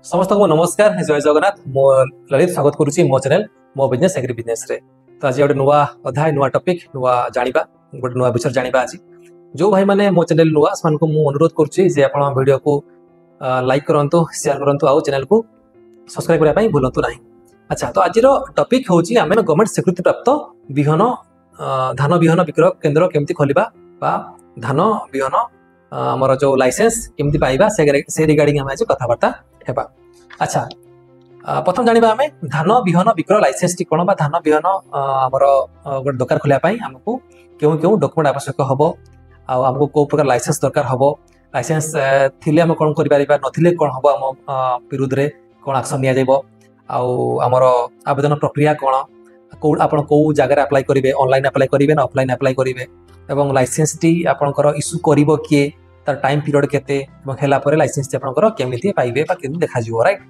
समस्त को नमस्कार जय जगन्नाथ मो ललित स्वागत करुच्ची मो चैनल मो बिजनेस एग्री बिजनेस रे। तो आज गोटे नुआ अध्याय नुआ टॉपिक नुआ जानिबा गोटे नुआ विषय जानिबा। आज जो भाई माने मो चैनल नुआ सान को मु अनुरोध करुच्ची जे आपण वीडियो को लाइक करंतु शेयर करंतु आ चैनल को सब्सक्राइब करबा पई भूलंतु नाही। अच्छा तो आज रो टॉपिक होची आमे गवर्नमेंट स्वीकृति प्राप्त बिहन धान बिहन विक्रय केंद्र केमती खोलिबा बा धान बिहन हमर जो लाइसेंस केमती पाइबा से रिगार्डिंग हम आज कथाबार्ता हेबा। अच्छा प्रथम जानिबा आमे धान बिहन विक्रय लाइसेंस टी कोन बा धान बिहन हमर गोटे दुकान खोलिया पई हमकु केउ केउ डॉक्यूमेंट आवश्यक हबो आ हमकु को प्रकार लाइसेंस दरकार हबो। लाइसेंस थिले हम कोन करि परिबा नथिले कोन हबो हम विरुद्ध रे कोन एक्शन निया जाइबो आ हमर आवेदन प्रक्रिया कोन को आपण को जगह अप्लाई करिवे ऑनलाइन अप्लाई करिवे ना ऑफलाइन अप्लाई करिवे एवं लाइसेंस टी आपनकर इशू करिवो किए तार टाइम पीरियड केते एवं हेला परे लाइसेंस टी आपनकर केमिति पाइबे बा केमि देखा जिवो राइट।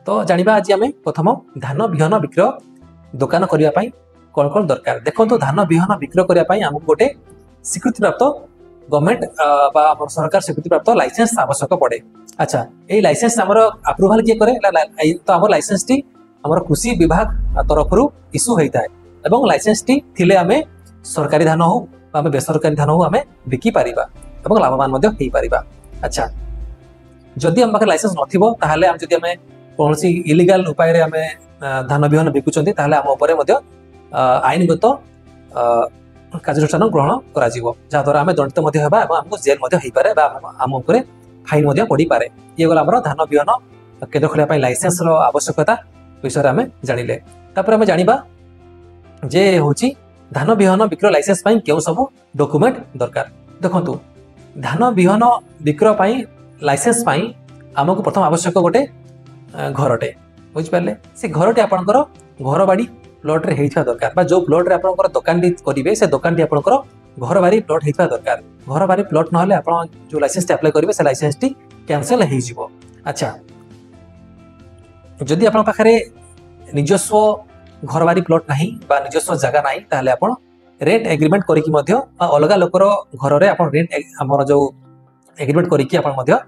तो जानिबा आज आमे प्रथम धान बिहन विक्रय दुकान करिया पई कोन कोन दरकार देखंतु धान बिहन विक्रय करिया पई हमकु गोटे स्वीकृति प्राप्त गवर्नमेंट बा हमर सरकार स्वीकृति प्राप्त लाइसेंस आवश्यक पड़े। अच्छा ए लाइसेंस हमर अप्रूवल के करे तो हमर लाइसेंस टी हमर कृषि विभाग तरफरु इशू होइताय एवं लाइसेंस टी थिले आमे सरकारी धान हो बा आमे बेसरकारी धान हो आमे बिकी पारिबा एवं लाभवान मध्ये हेई पारिबा। अच्छा जदि हम पाखे लाइसेंस नथिबो ताहाले हम जदि आमे कोनसी इलीगल उपाय रे आमे धान बिहन बिकुचंती ताहाले हम ऊपर मध्ये आईनगत कार्यानुष्ठान ग्रहण करा जिवो जा द्वारा आमे दंडित मध्ये हेबा एवं हमको जेल मध्ये हेई पारे बा हम ऊपर फाइन मध्ये पड़ी पारे। ये गला हमर धान बिहन केंद्र खोलिया पई लाइसेंस रो आवश्यकता विषय आमे जानिले। तापर आमे जानिबा जे होची धान बिहन विक्रय लाइसेंस पई केउ सब डॉक्यूमेंट दरकार। देखंतु धान बिहन विक्रय पई लाइसेंस पई हमको प्रथम आवश्यक गोटे घरटे बुझ पाले से घरटे आपनकर घर बाड़ी प्लॉट रे हेइथा दरकार बा जो प्लॉट रे आपनकर दुकान डी करिवे से दुकान डी आपनकर घर बाड़ी प्लॉट हेइथा दरकार। घर बाड़ी प्लॉट न हले आपन जो लाइसेंस टी अप्लाई करिवे से लाइसेंस टी कैंसिल हेइ जिवो। अच्छा जदि आपन पाखरे निजस्व घर बाड़ी प्लॉट नाही बा निजस्व जगह नाही ताले आपन रेंट एग्रीमेंट करिकि मध्य अलगा लोकर घर रे आपन रेंट हमर जो एग्रीमेंट करिकि आपन मध्य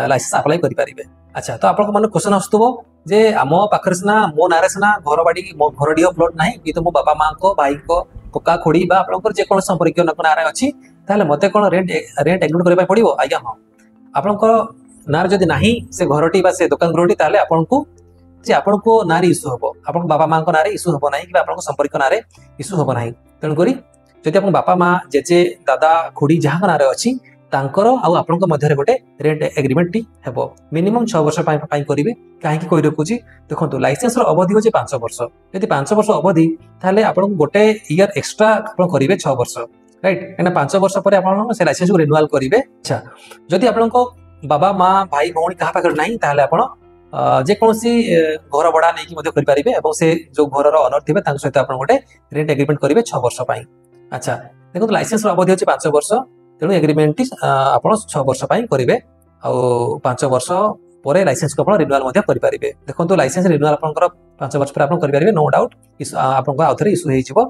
लाइसेंस अप्लाई करि परिबे। अच्छा तो आपन मन क्वेश्चन आस्तबो जे हम पाखरे सना मो नारे सना घर बाड़ी मो घर डिओ प्लॉट नाही कि तो मो बाबा मां को भाई को कोका खोड़ी बा आपन जे कोन संपर्क नारे अछि ताले मते कोन रेंट एग्रीमेंट करबा पड़िबो। आज्ञा हां आपन को नार जदि नाही से घरटी बा से दुकान घरटी ताले आपन को जे आपन को नारी इशू हबो आपन बाबा मां को नारे इशू हबो नाही कि आपन को संपर्क नारे इशू हबो नाही। तेन करी जदि आपन बापा मां जेजे दादा खुड़ी जहां नारे अछि तांकर आ आपन को मध्य रे गोटे रेंट एग्रीमेंट टी हेबो मिनिमम 6 वर्ष पाई करिवे। काहे कि कोइ रखुची देखंतु लाइसेंस रो अवधि होचे 5 वर्ष यदि 5 वर्ष अवधि ताले आपन को गोटे ईयर एक्स्ट्रा आपन करिवे 6 वर्ष राइट एना 5 वर्ष परे आपन से लाइसेंस को रिन्यूअल करिवे। अच्छा जदि आपन को बाबा मां भाई भौणी कहा पाकर नाही ताले आपन जे कोनसी घर भड़ा नै कि मध्य करि परिबे एवं से जो घर रो ओनर थिबे तांक सहित आपन गोटे रेंट एग्रीमेंट करिवे 6 वर्ष पाई। अच्छा देखो लाइसेंस रो अवधि होचे 5 वर्ष तेणु एग्रीमेंट आपन 6 वर्ष पाई करिवे आ 5 वर्ष परे लाइसेंस को आपन रिन्यूअल मध्य करि परिबे। देखंतु लाइसेंस रिन्यूअल आपनकर 5 वर्ष पर आपन करि परिबे नो डाउट आपन को आउथरे इशू हेइ जिवो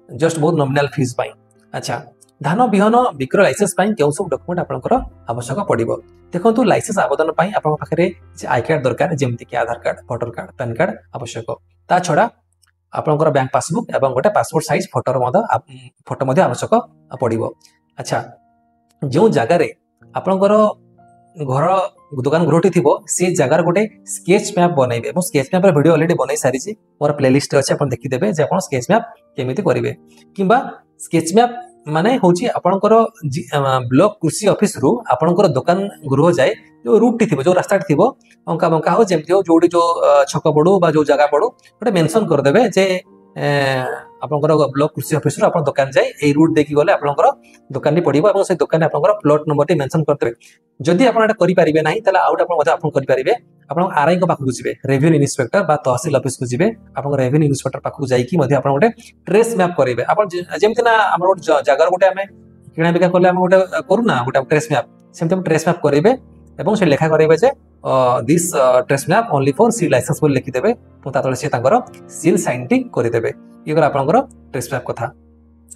जस्ट बहुत नॉमिनल फीस पाई। अच्छा धान बिहन विक्रय लाइसेंस पाई केउ सब डॉक्यूमेंट आपनकर आवश्यक पड़िबो। देखंतु लाइसेंस आवेदन पाई आपन पाखरे आई कार्ड दरकार जेमति कि Aadhaar card voter card PAN card आवश्यक ता छडा आपनकर बैंक पासबुक एवं गोटे पासपोर्ट साइज फोटो मध्य आवश्यक पड़िबो। अच्छा जो जगह रे आपनकर घर दुकान घरटी थिबो से जगह गोटे स्केच मैप बनैबे एवं स्केच मैप रे वीडियो ऑलरेडी बनै सारी छी मोर प्लेलिस्ट अछि आपन देखि देबे जे आपन स्केच मैप केमिति करिवे किबा स्केच मैप माने होची आपनकर ब्लॉक कृषि ऑफिस रु आपनकर दुकान गृह जाय जो रूट टी थिबो जो रास्ता टी थिबो अंका बंका हो जेमति हो जोडी जो छक पडू बा जो जगह पडू गोटे मेंशन कर देबे जे आपनकर ब्लॉक कृषि ऑफिस रु आपन दुकान जाय ए रूट देखि गले आपनकर दुकान नी पडिबो एवं से दुकान आपनकर प्लॉट नंबर टी मेंशन कर देबे। जदि आपन एटा करि परिबे नाही तला आउट आपन मजा आपन करि परिबे आपन आरआई को पाखु जिवे रेवेन्यू इंस्पेक्टर बा तहसील ऑफिस को जिवे आपन रेवेन्यू इंस्पेक्टर पाखु जाई कि मधे आपन गोटे ट्रेस मैप करिवे। आपन जेमति ना हमर गोटे जगह गोटे हमें किणा बिका करले हम गोटे करू ना गोटे ट्रेस मैप सेमति हम ट्रेस मैप करिवे एवं से लेखा करिवे जे this trace map only for C licence बोल लिखि देबे तो तातले से तांकर सील साइन टी करि देबे। ये गला आपनकर ट्रेस मैप कथा।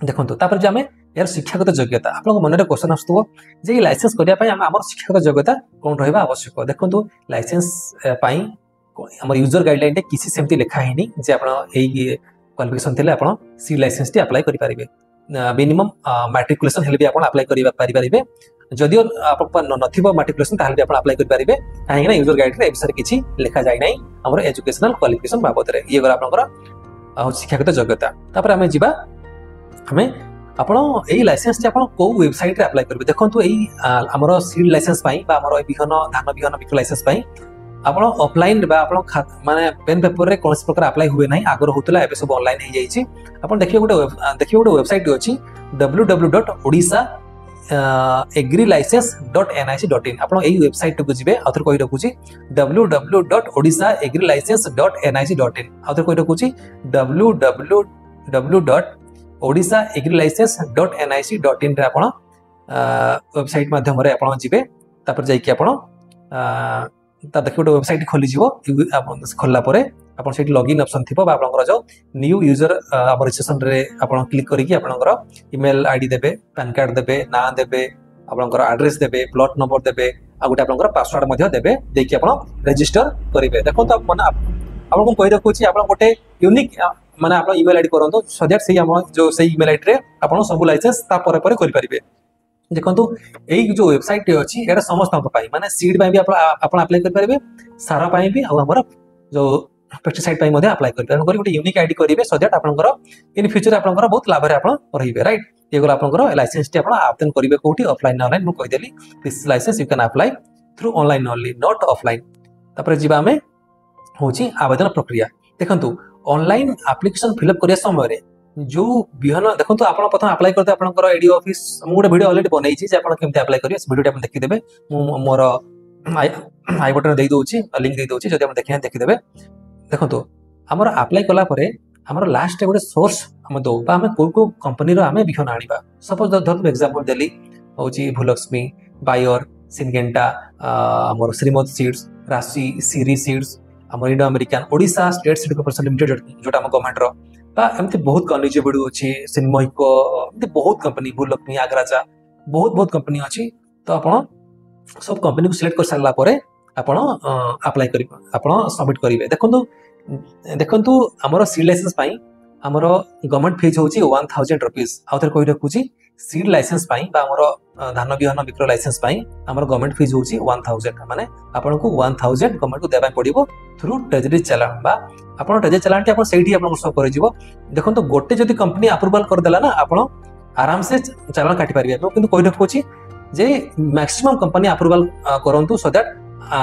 देखो तापर जो आम यार शिक्षागत योग्यता आप मन में क्वेश्चन आसुव जे लाइसेंस करने आम शिक्षागत योग्यता कौन रहा आवश्यक देखो लाइसेंस आम यूजर गाइडलाइन किसी सेमती लिखा है जे आप क्वालिफिकेशन थे आप सी लाइसेंस टी अप्लाई करेंगे मिनिमम मैट्रिकुलेसन हेल्ले भी आप अप्लाई करेंगे जदिव आप मैट्रिकुलेसन ताहले भी आप अप्लाई करेंगे कहीं यूजर गाइड रे विषय किसी लिखा जाए ना आम एजुकेशनल क्वालिफिकेशन बाबद ये आप शिक्षागत योग्यता तापर आम जा आम आपण यही लाइसेंस टी आपण को वेबसाइट रे अप्लाई करबे देखंतु एई हमरो सीड लाइसेंस पई बा हमरो बिहन धान बिहन बिक्र लाइसेंस पई आपण ऑफलाइन बा आपण माने पेन पेपर रे कोनस प्रकार अप्लाई हुए नाही आगर होतला एबे सब ऑनलाइन हे जाई छी आपण देखियो गोटे वेबसाइट अछि www.odisha agrilicence.nic.in आपण एई वेबसाइट को जिबे आथर कहि रखुची www.odisha agrilicence.nic.in आथर कहि रखुची www.odisha agrilicence.nic.in रे आपण वेबसाइट माध्यम रे आपण जिबे तापर जाई कि आपण ता देखियो वेबसाइट खोली जीवो खोलला परे आपण सेठी लॉगिन ऑप्शन थिबो बा आपनकर जो न्यू यूजर रजिस्ट्रेशन रे आपण क्लिक करी कि आपनकर ईमेल आईडी देबे पैन कार्ड देबे नाम देबे आपनकर एड्रेस देबे प्लॉट नंबर देबे आ गुटे आपनकर पासवर्ड मध्ये देबे देकी आपण रजिस्टर करिवे देखो तो माने आपन को कहि रखु छी आपन गोटे यूनिक माने आपन ईमेल आईडी करंतो सो दैट सेही हम जो सेही ईमेल आईडी रे आपन सब लाइसेंस ता परे परे करि परिबे देखो यही जो वेबसाइट अच्छी ये समस्त माने सीड भी आप अप्लाई करेंगे सार भी आमर जो पेस्टिसाइड अप्लाई करेंगे गोटे यूनिक आईडी करेंगे सो दैट आपंकर इन फ्यूचर आपंकर बहुत लाभ रे रईट ये गला आप लाइसेंस टी आवेदन करेंगे कौटी ऑफलाइन ऑनलाइन मुझे कहीदेली this licence you can apply through online only not offline तापर जीवा आमे होची आवेदन प्रक्रिया देखंतु ऑनलाइन एप्लिकेशन फिलअप करिया समय जो बिहन देखो तो आप प्रथम अप्लाई करते आपंकर एडी ऑफिस गोटे वीडियो ऑलरेडी बनई जे आप केमती अप्लाई करेंगे वीडियो आप देखिदेवे मोर आई बटन दे दूची लिंक दे दूची जदि आप देखिना देखिदेवे देखो तो आमर अप्लाई कला परे आमर लास्ट गोटे सोर्स हम दो बा हम को कंपनी रो आमे बिहन आनिबा सपोज धर एग्जांपल देली होची भूलक्ष्मी बायर सिनगेंटा आमर श्रीमत सीड्स राशि सीरी सीड्स आमर Indo American Odisha state seed corporation limited जोटा हम गवर्नमेंट रो एमती बहुत कॉलेज वीडियो अच्छी सिन्मयिको एमती बहुत कंपनी भूलक्ष्मी आग्राजा बहुत कंपनी अच्छी तो आप सब कंपनी को सिलेक्ट कर सारा आपण अप्लाई कर सबमिट करेंगे देखो आमर सीड लाइसेंस आमर गवर्नमेंट फीस हूँ 1000 रुपीज आउ थे कही रखुची सीड लाइसेंस आमर धान बिहन बिक्र लाइसेंस आमर गवर्नमेंट फीस हूँ 1000 माने आपन को 1000 गवर्नमेंट को देबा पड़िबो थ्रू ट्रेजरी चालान बा आपन ट्रेजरी चालान टी आपन सेठी आपन सब कर जिवो देखो तो गोटे जदी कंपनी अप्रूवल कर देला ना आपन आराम से चालान काटी परिबे किंतु कहि रखुची जे मैक्सिमम कंपनी अप्रूवल करंतु सो दैट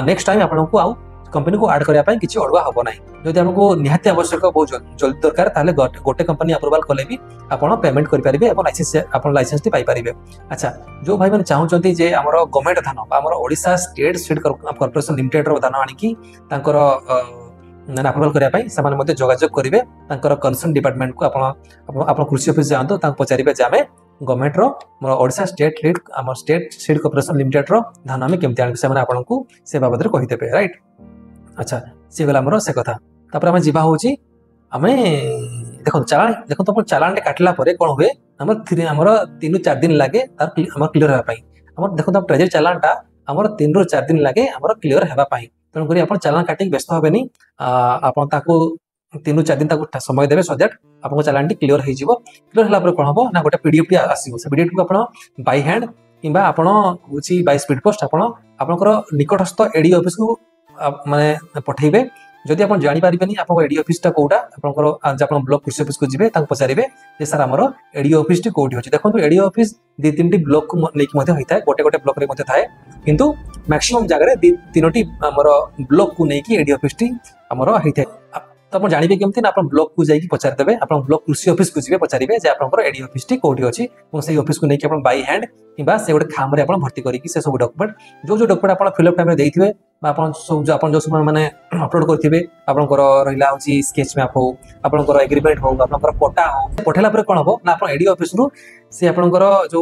नेक्स्ट टाइम आपन को आउ कंपनी को ऐड करिया पई किछि अडवा हबो नाही जदि हमको निहाती आवश्यक बहुत जल्दी दरकार ताले गोटे कंपनी अप्रूवल कले भी आपन पेमेंट करि परिबे अपन लाइसेंस टी पाई परिबे अच्छा जो भाई माने चाहउचंती जे हमर गवर्नमेंट धान हमर Odisha state seed corporation limited रो धान आनी की तांकर अप्रूवल करिया पई समान मध्ये जोगाजोग करिवे तांकर कंसर्न डिपार्टमेंट को आपन कृषि ऑफिस जानतो तांक पचारिबे जे हमें गवर्नमेंट रो ओडिशा स्टेट लीड हमर स्टेट सीड कॉर्पोरेशन लिमिटेड रो धान हमें केमति आनी से माने आपन को से बाबद रे कहि देबे राइट अच्छा सी गला हमर से कथा तापर हमें जीवा होची हमें देखो तो चालान टे काटला परे कोन हुए हमर 3-4 दिन लागे तार हमर क्लियर हेबा पई हमर देखो तो ट्रेजरी चालान टा हमर 3-4 दिन लागे हमर क्लियर हेबा पई तन करी अपन चालान काटी व्यस्त होबेनी अपन ताको 3-4 दिन ताको समय देबे सो दैट आपन चालान टी क्लियर हे जीवो क्लियर हला परे कोन हबो ना गोटे पीडीएफ टी आसीबो से पीडीएफ को अपन बाय हैंड किबा अपन होची बाय स्पीड पोस्ट आपनकर निकटस्थ एडी ऑफिस को माने पठेबे जदि आप जानी पारिबेनी आप एडी ऑफिस टा कोडा आपनकर आपन ब्लॉक कृषि ऑफिस को जिबे तांक पचारिबे जे सर हमरो एडी ऑफिस टी कोडी होची देखो एडी ऑफिस 2-3 टी ब्लॉक को लेके मध्ये होइता है गोटे ब्लॉक रे मध्ये थाए किंतु मैक्सिमम जगह रे 3टी हमरो ब्लॉक को लेके एडी ऑफिस टी हमरो होइता तो आप जानबे केमती ना आप ब्लॉक को जाई पचार देबे आप ब्लॉक कृषि ऑफिस को जिबे पचारिबे जे आपनकर एडी ऑफिस टी कोडी अछि और से ऑफिस को लेके आप बाय हैंड किबा से गोटे खाम रे आप भर्ती करी कि से सब डॉक्यूमेंट जो डॉक्यूमेंट आप फिलअप टाइम रे देइथिबे आपन सब माने अपलोड करथिबे आपनकर रहिला होची स्केच मैप हो आपनकर एग्रीमेंट हो आपनकर पट्टा हो पठेला पर कोन हो ना आपन एडी ऑफिस रु से आपनकर जो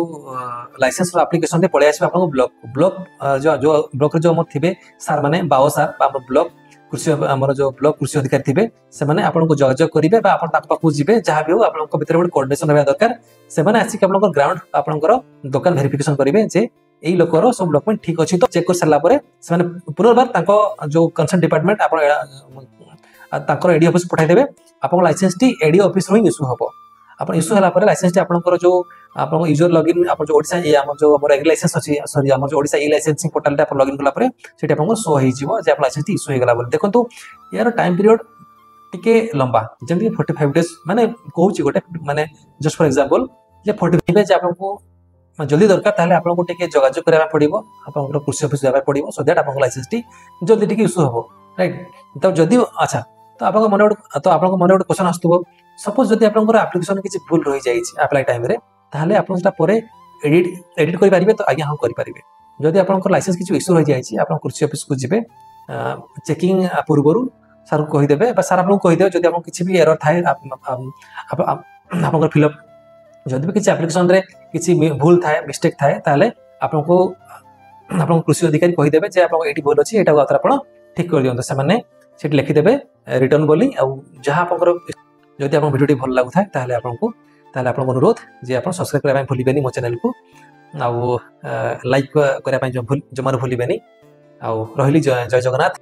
लाइसेंस एप्लीकेशन रे पळे आसी आपन ब्लॉक जो ब्लॉक रे जो हमर थिबे सर माने बाओ सर बा ब्लॉक कृषि आमर जो ब्लॉक कृषि अधिकारी थे से आपको जोगाजोग करेंगे पाखक जी जहाँ भी हो आप भर गोटे कोऑर्डिनेशन रहा दरकार से आसिक आप ग्राउंड आपंकर दुकान वेरिफिकेशन करेंगे जे यही लोकर सब डॉक्यूमेंट ठीक अच्छी तो चेक कर सारापर से पुनर्बार जो कंसर्न डिपार्टमेंट आप एडी ऑफिस पठाइदेवे आप लाइसेंस टी एडी ऑफिस ही इश्यू हम आप इश्यू है लाइसेंस टी आपंकर जो आप यूजर लॉगिन आप जो ओडिशा जो एग्री लाइसेंस अच्छी सॉरी आम जो ओडिशा ई लाइसेंसिंग पोर्टल आप लॉगिन कलापर से शो हो लाइसेंस टी इश्यू होगा देखो यार टाइम पीरियड टिके लंबा जमी 45 डेज माने कहूँ गोटे माने just for example J 45 days आपको जल्दी दरकार ताले आपको टिके जोगाजोग करबा पड़िबो आपनकर कृषि ऑफिस जाबा पड़िबो सो दैट आपन लाइसेंस टी जल्दी टिके इश्यू हो राइट तो जदी अच्छा तो आपन मन गोटे क्वेश्चन आसतुबो सपोज जदी आपनकर एप्लिकेशन किछि भूल रहि जाई छि अप्लाई टाइम रे ताले आपन सेटा परे एडिट करि परिबे तो आगे हम करि परिबे जदी आपनकर लाइसेंस किछि इश्यू रहि जाई छि आपन कृषि ऑफिस को जिबे चेकिंग पूर्वरु सर को कहीदेवे सर आपको कहीदेवे जब आप किसी भी एरर थाए आप फिलअप जब भी किसी एप्लिकेशन रे किसी भूल थाए मिस्टेक थाए ताले आपको कृषि अधिकारी कहीदेवे जे आपको एटी भूल अच्छी एटा आप ठीक कर दिखाते से मैंने लिखिदेवे रिटर्न बोली जहाँ आप जदि आप भिडियो भल लगू था आपको अनुरोध जे आप सब्सक्राइब करने भूलें मो चैनल को आउ लाइक करने जमार भूलें आउ रही जय जगन्नाथ।